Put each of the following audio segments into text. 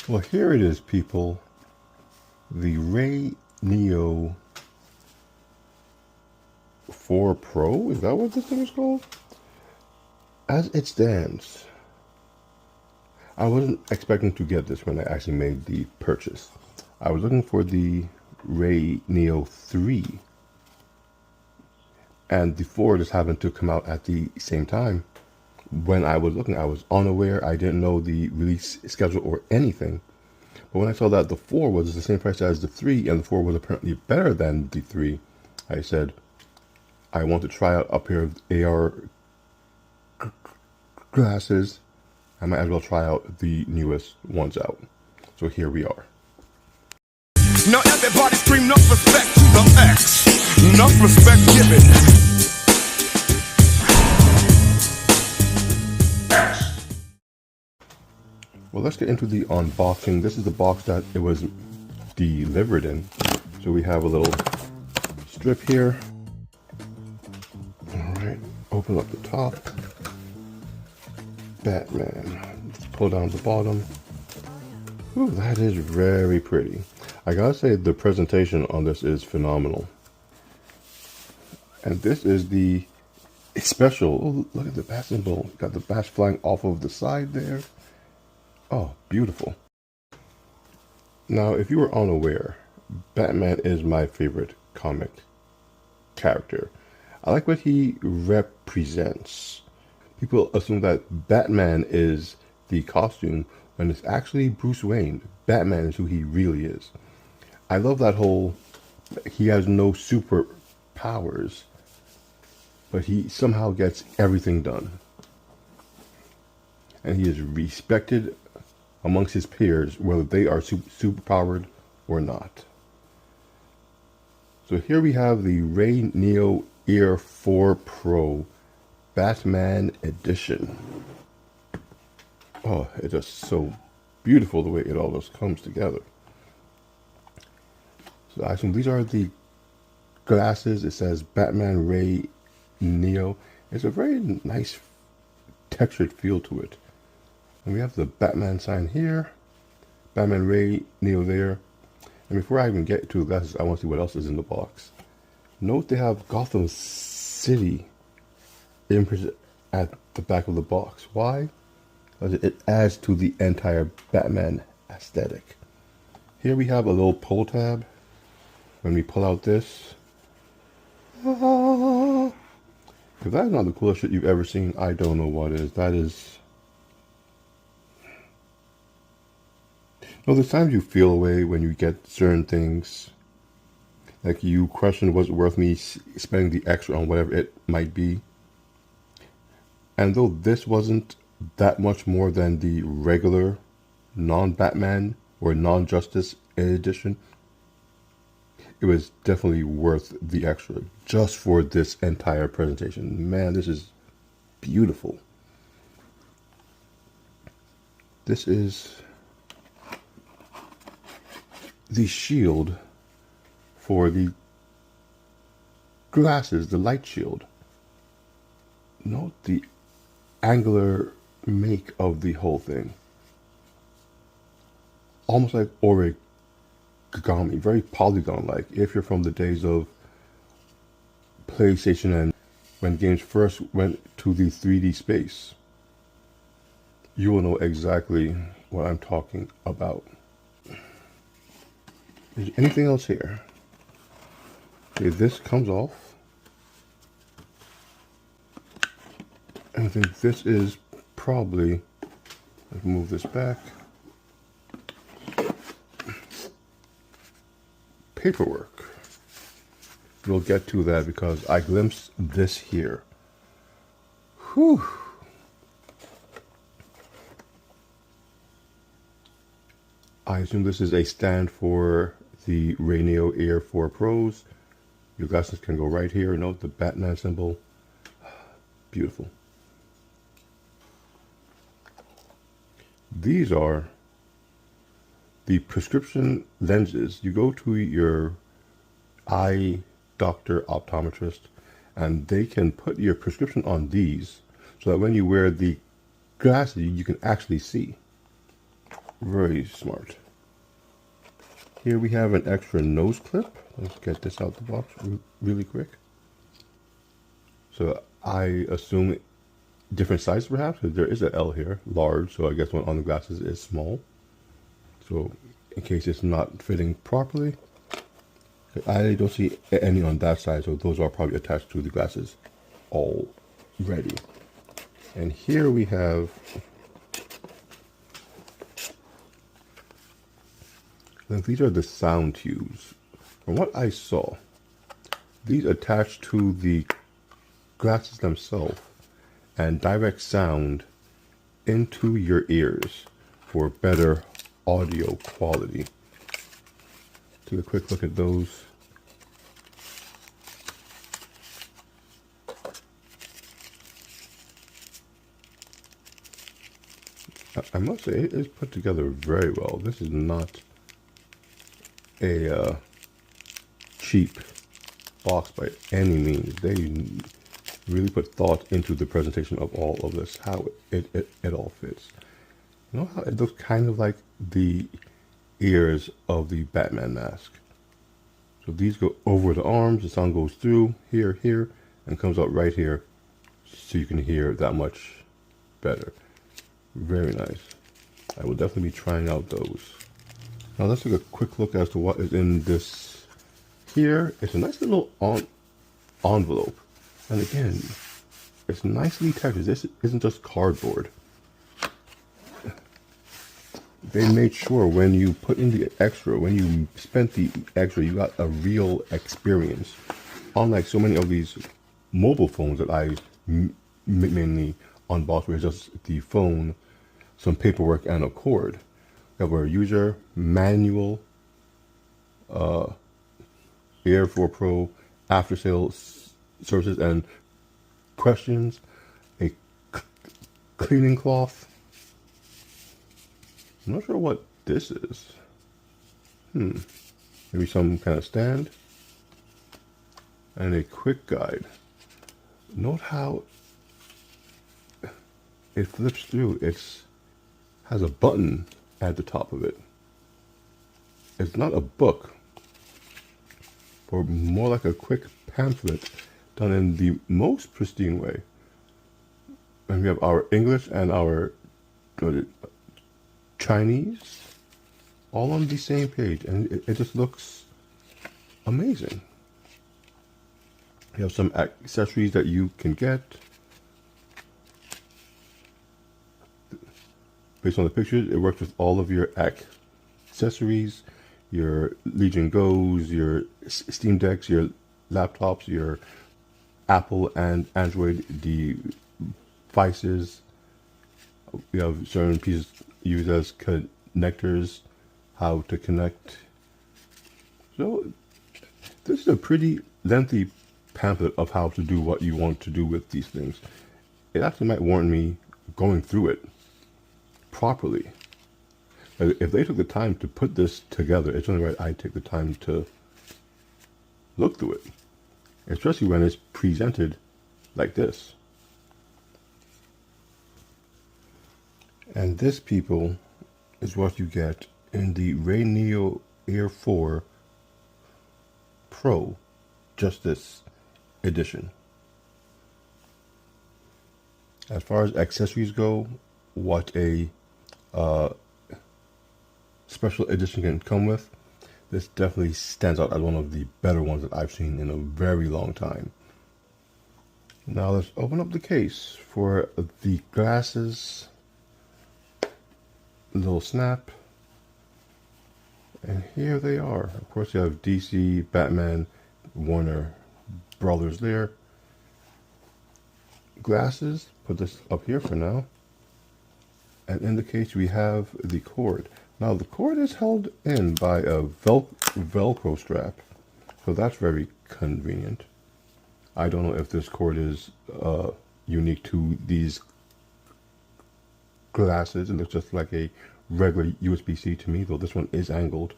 Well, here it is, people. The Rayneo 4 Pro? Is that what this thing is called? As it stands, I wasn't expecting to get this when I actually made the purchase. I was looking for the Rayneo 3, and the 4 just happened to come out at the same time. When I was looking, I was unaware. I didn't know the release schedule or anything. But when I saw that the 4 was the same price as the 3, and the 4 was apparently better than the 3, I said, I want to try out a pair of AR glasses. I might as well try out the newest ones out. So here we are. Now everybody scream enough respect to the X. Enough respect given. Well, let's get into the unboxing. This is the box that it was delivered in. So we have a little strip here. Alright, open up the top. Batman. Let's pull down the bottom. Ooh, that is very pretty. I gotta say, the presentation on this is phenomenal. And this is the special. Oh, look at the bat symbol. Got the bat flying off of the side there. Oh, beautiful. Now, if you were unaware, Batman is my favorite comic character. I like what he represents. People assume that Batman is the costume when it's actually Bruce Wayne. Batman is who he really is. I love that whole, he has no superpowers, but he somehow gets everything done. And he is respected amongst his peers, whether they are superpowered or not. So here we have the Rayneo Air 4 Pro Batman Edition. Oh, it's just so beautiful the way it all just comes together. So I assume these are the glasses. It says Batman Rayneo. It's a very nice textured feel to it. And we have the Batman sign here, Batman Rayneo there. And before I even get to the glasses, I want to see what else is in the box. Note they have Gotham City imprinted at the back of the box. Why? Because it adds to the entire Batman aesthetic. Here we have a little pull tab. When we pull out this, if that is not the coolest shit you've ever seen, I don't know what is. That is. No, there's times you feel away when you get certain things. Like you question, was it worth me spending the extra on whatever it might be? And though this wasn't that much more than the regular non-Batman or non-Justice edition, it was definitely worth the extra just for this entire presentation. Man, this is beautiful. This is the shield for the glasses, the light shield. Note the angular make of the whole thing. Almost like origami, very polygon-like. If you're from the days of PlayStation and when games first went to the 3D space, you will know exactly what I'm talking about. Is there anything else here? Okay, this comes off. And I think this is probably, let's move this back. Paperwork. We'll get to that because I glimpsed this here. Whew. I assume this is a stand for the Rayneo Air 4 Pros. Your glasses can go right here. Note the Batman symbol. Beautiful. These are the prescription lenses. You go to your eye doctor, optometrist, and they can put your prescription on these so that when you wear the glasses, you can actually see. Very smart. Here we have an extra nose clip. Let's get this out the box really quick. So I assume different size perhaps, because there is an L here, large, so I guess one on the glasses is small. So in case it's not fitting properly, I don't see any on that side, so those are probably attached to the glasses already. And here we have, these are the sound tubes. From what I saw, these attach to the glasses themselves and direct sound into your ears for better audio quality. Take a quick look at those. I must say it is put together very well. This is not a cheap box by any means. They really put thought into the presentation of all of this, how it all fits. You know how it looks kind of like the ears of the Batman mask. So these go over the arms, the sound goes through here, and comes out right here, so you can hear that much better. Very nice. I will definitely be trying out those. Now let's take a quick look as to what is in this here. It's a nice little envelope. And again, it's nicely textured. This isn't just cardboard. They made sure when you put in the extra, when you spent the extra, you got a real experience. Unlike so many of these mobile phones that I mainly unbox, where it's just the phone, some paperwork, and a cord. We have our user manual, Air 4 Pro, after sales services and questions, a cleaning cloth. I'm not sure what this is. Maybe some kind of stand. And a quick guide. Note how it flips through. It has a button at the top of it. It's not a book, or more like a quick pamphlet done in the most pristine way. And we have our English and our Chinese all on the same page, and it just looks amazing. You have some accessories that you can get based on the pictures. It works with all of your accessories, your Legion Go's, your Steam Decks, your laptops, your Apple and Android devices. We have certain pieces used as connectors, how to connect. So this is a pretty lengthy pamphlet of how to do what you want to do with these things. It actually might warrant me going through it properly. If they took the time to put this together, it's only right I take the time to look through it, especially when it's presented like this. And this, people, is what you get in the Rayneo Air 4 Pro, just this edition. As far as accessories go, what a special edition can come with, this definitely stands out as one of the better ones that I've seen in a very long time. Now let's open up the case for the glasses. Little snap, and here they are. Of course, you have DC, Batman, Warner Brothers there. Glasses, put this up here for now. And in the case, we have the cord. Now, the cord is held in by a Velcro strap, so that's very convenient. I don't know if this cord is unique to these glasses. It looks just like a regular USB-C to me, though this one is angled.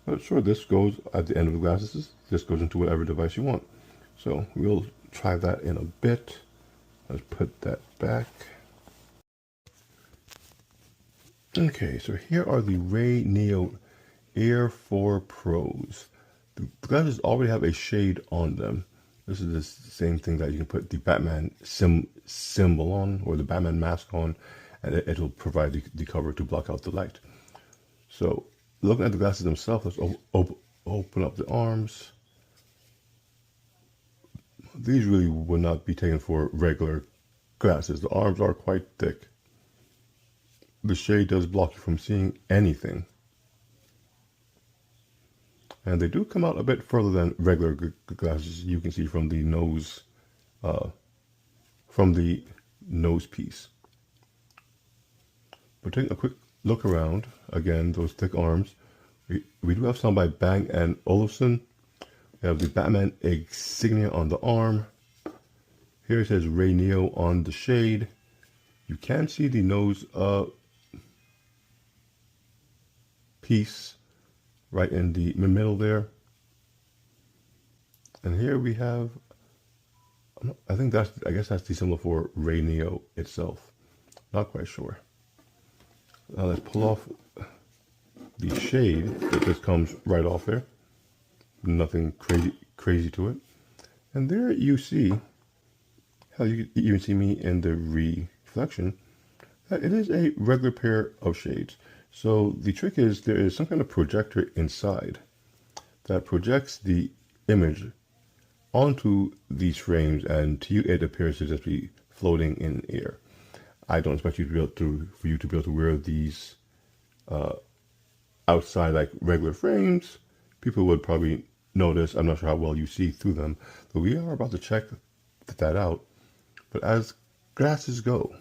But sure, this goes at the end of the glasses. This goes into whatever device you want. So we'll try that in a bit. Let's put that back. Okay, so here are the Rayneo Air 4 Pros. The glasses already have a shade on them. This is the same thing that you can put the Batman symbol on, or the Batman mask on, and it'll provide the cover to block out the light. So, looking at the glasses themselves, let's open up the arms. These really would not be taken for regular glasses. The arms are quite thick. The shade does block you from seeing anything. And they do come out a bit further than regular glasses. You can see from the nose piece. But taking a quick look around, again, those thick arms, we do have some by Bang & Olufsen. We have the Batman insignia on the arm. Here it says Rayneo on the shade. You can see the nose piece right in the middle there. And here we have, I guess that's the symbol for Rayneo itself. Not quite sure. Now let's pull off the shade that just comes right off there. Nothing crazy to it. And there you see, how you even see me in the reflection, that it is a regular pair of shades. So the trick is there is some kind of projector inside that projects the image onto these frames, and to you it appears to just be floating in air. I don't expect you to be able to, for you to be able to wear these outside like regular frames. People would probably notice. I'm not sure how well you see through them, but we are about to check that out. But as glasses go,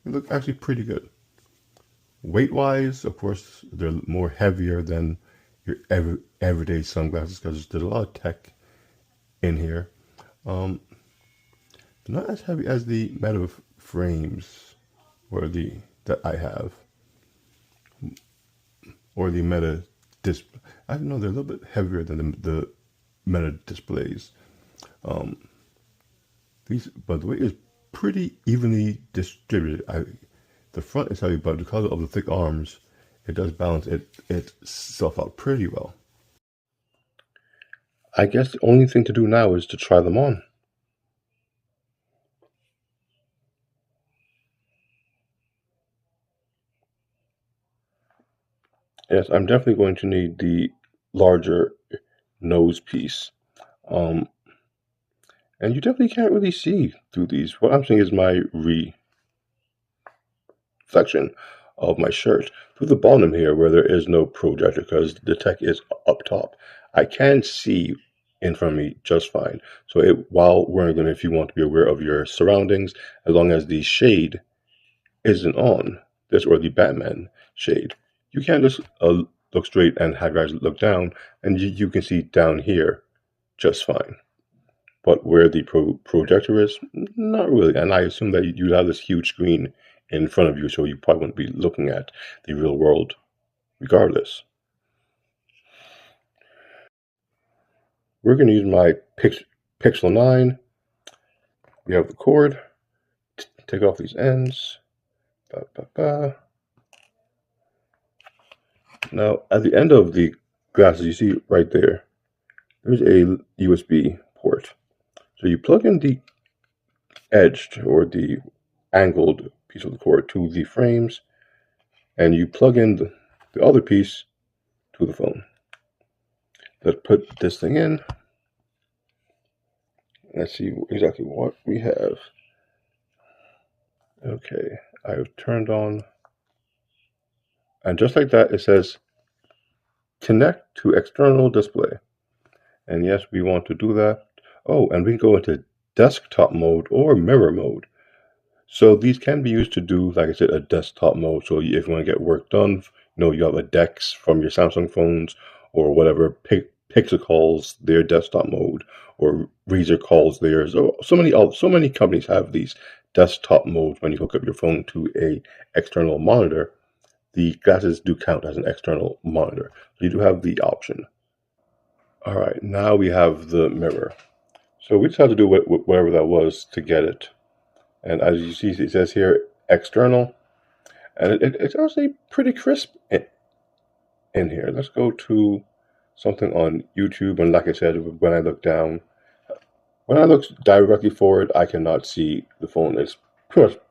they look actually pretty good. Weight-wise, of course, they're more heavier than your everyday sunglasses because there's a lot of tech in here. They're not as heavy as the Meta frames, or that I have, or the Meta display. I don't know, they're a little bit heavier than the Meta displays. But the weight is pretty evenly distributed. The front is heavy, but because of the thick arms, it does balance itself out pretty well. I guess the only thing to do now is to try them on. Yes, I'm definitely going to need the larger nose piece. And you definitely can't really see through these. What I'm seeing is my reflection of my shirt through the bottom here where there is no projector because the tech is up top. I can see in front of me just fine. So while wearing them, if you want to be aware of your surroundings, as long as the shade isn't on, this or the Batman shade, you can't just look straight and have your eyes look down, and you can see down here just fine. But where the projector is, not really. And I assume that you'd have this huge screen in front of you, so you probably wouldn't be looking at the real world regardless. We're going to use my Pixel 9. We have the cord. Take off these ends. Now, at the end of the glasses, you see right there, there's a USB port. So you plug in the edged or the angled piece of the cord to the frames, and you plug in the other piece to the phone. Let's put this thing in. Let's see exactly what we have. Okay, I've turned on, and just like that, it says connect to external display. And yes, we want to do that. Oh, and we can go into desktop mode or mirror mode. So these can be used to do, like I said, a desktop mode. So if you want to get work done, you have a DeX from your Samsung phones or whatever, Pixel calls their desktop mode, or Razer calls theirs. So many companies have these desktop modes. When you hook up your phone to a external monitor, the glasses do count as an external monitor. So you do have the option. All right, now we have the mirror. So we just have to do whatever that was to get it. And as you see, it says here, external. And it's actually pretty crisp in here. Let's go to something on YouTube, and like I said, when I look down, when I look directly forward, I cannot see the phone. It's pretty much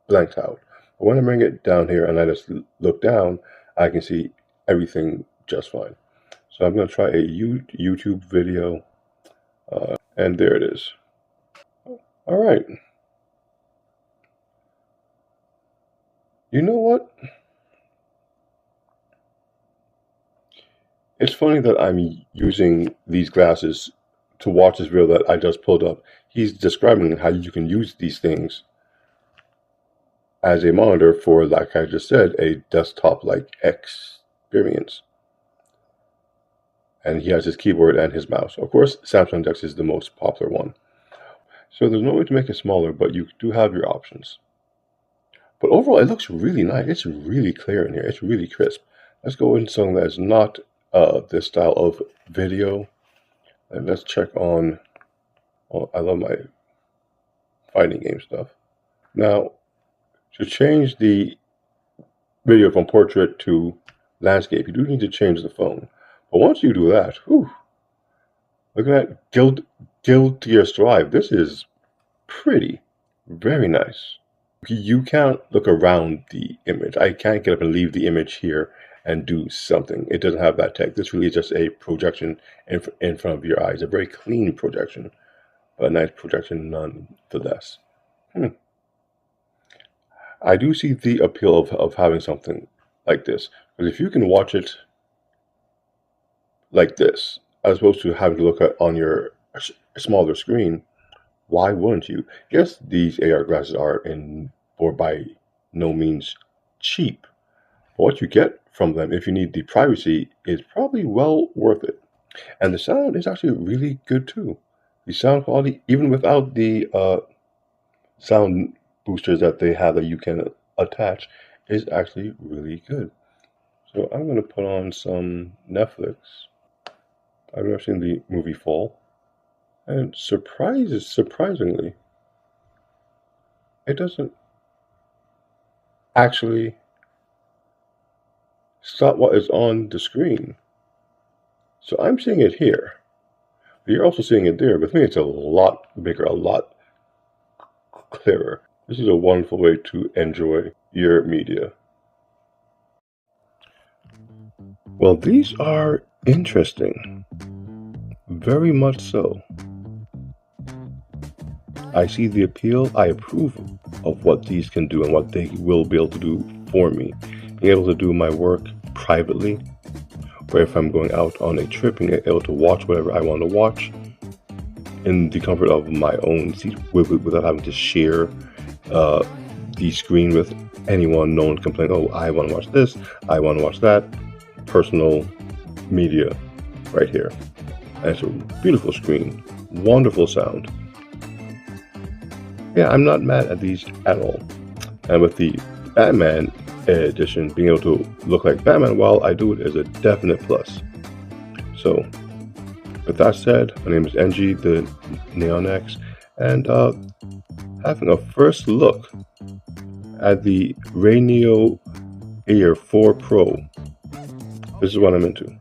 blanked out. But when I bring it down here and I just look down, I can see everything just fine. So I'm going to try a YouTube video, and there it is. All right. You know what? It's funny that I'm using these glasses to watch this video that I just pulled up. He's describing how you can use these things as a monitor for, like I just said, a desktop-like experience. And he has his keyboard and his mouse. Of course, Samsung Dex is the most popular one. So there's no way to make it smaller, but you do have your options. But overall, it looks really nice. It's really clear in here. It's really crisp. Let's go into something that is not this style of video. And let's check on, well, I love my fighting game stuff. Now, to change the video from portrait to landscape, you do need to change the phone. But once you do that, whew, look at that Guild Gear Strive. This is pretty, very nice. You can't look around the image. I can't get up and leave the image here and do something. It doesn't have that tech. This really is just a projection in front of your eyes. A very clean projection, but a nice projection nonetheless. I do see the appeal of having something like this. Because if you can watch it like this, as opposed to having to look at on your smaller screen, why wouldn't you? Yes, these AR glasses are by no means cheap. But what you get from them, if you need the privacy, is probably well worth it. And the sound is actually really good too. The sound quality, even without the sound boosters that they have that you can attach, is actually really good. So I'm going to put on some Netflix. I've never seen the movie Fall. And surprisingly, it doesn't actually stop what is on the screen. So I'm seeing it here. But you're also seeing it there. But with me, it's a lot bigger, a lot clearer. This is a wonderful way to enjoy your media. Well, these are interesting. Very much so. I see the appeal. I approve of what these can do and what they will be able to do for me. Being able to do my work privately, or if I'm going out on a trip, being able to watch whatever I want to watch in the comfort of my own seat without having to share the screen with anyone. No one complain, oh, I want to watch this, I want to watch that. Personal media right here. And it's a beautiful screen, wonderful sound. Yeah, I'm not mad at these at all. And with the Batman edition, being able to look like Batman while I do it is a definite plus. So, with that said, my name is NG, the Neon X, and having a first look at the Rayneo Air 4 Pro. This is what I'm into.